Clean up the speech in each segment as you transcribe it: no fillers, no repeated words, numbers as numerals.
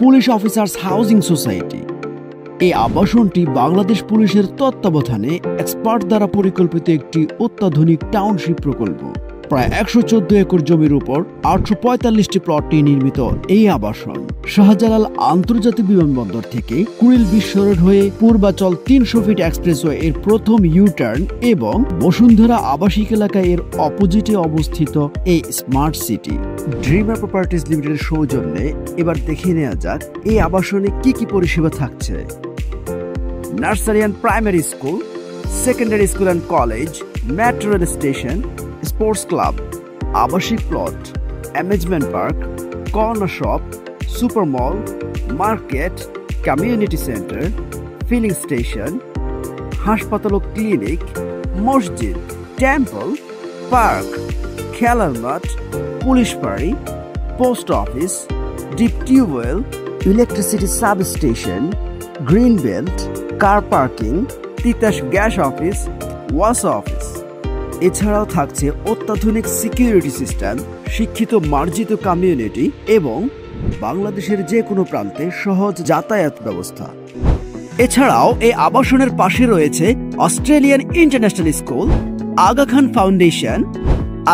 Police officers housing society. এই আবাসনটি বাংলাদেশ পুলিশের তত্ত্বাবধানে এক্সপার্ট দ্বারা পরিকল্পিত একটি অত্যাধুনিক টাউনশিপ প্রকল্প। প্রায় ১১৪ একর জমির উপর ৮৪৫টি প্লট নিয়ে নির্মিত এই আবাসন শাহজালাল আন্তর্জাতিক বিমানবন্দর থেকে কুড়িল বিশ্ব রোড হয়ে পূর্বাচল ৩০০ ফিট এক্সপ্রেসওয়ে এর প্রথম ইউটার্ন এবং বসুন্ধরা আবাসিক এলাকায় এর অপোজিটে অবস্থিত এই স্মার্ট সিটি। ড্রিমার প্রপার্টিজ লিমিটেডের সৌজন্যে এবার দেখে নেওয়া যাক এই আবাসনে কি কি পরিষেবা থাকছে। Nursery and primary school, secondary school and college, metro rail station, sports club, আবাসিক plot, amusement park, corner shop, super mall, market, community centre, filling station, হাসপাতাল ও ক্লিনিক, মসজিদ, টেম্পল, পার্ক, খেলার মাঠ, পুলিশ ফাঁড়ি, post office, deep tubewell, electricity substation, green belt, car parking, Titas gas office, ওয়াশ office. এছাড়াও থাকছে অত্যাধুনিক সিকিউরিটি সিস্টেম, শিক্ষিত মার্জিত কমিউনিটি এবং বাংলাদেশের যে কোনো প্রান্তে সহজ যাতায়াত ব্যবস্থা। এছাড়াও এই আবাসনের পাশে রয়েছে Australian International School, Aga Khan Foundation,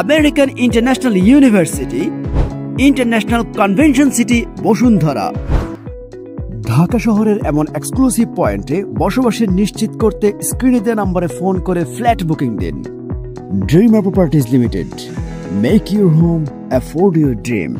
American International University, International Convention City Bashundhara. Dhaka শহরের এমন এক্সক্লুসিভ পয়েন্টে বসবাসের নিশ্চিত করতে স্ক্রিনে দেওয়া নম্বরে ফোন করে ফ্ল্যাট বুকিং দিন। Dreamer Properties Limited. Make your home, afford your dream.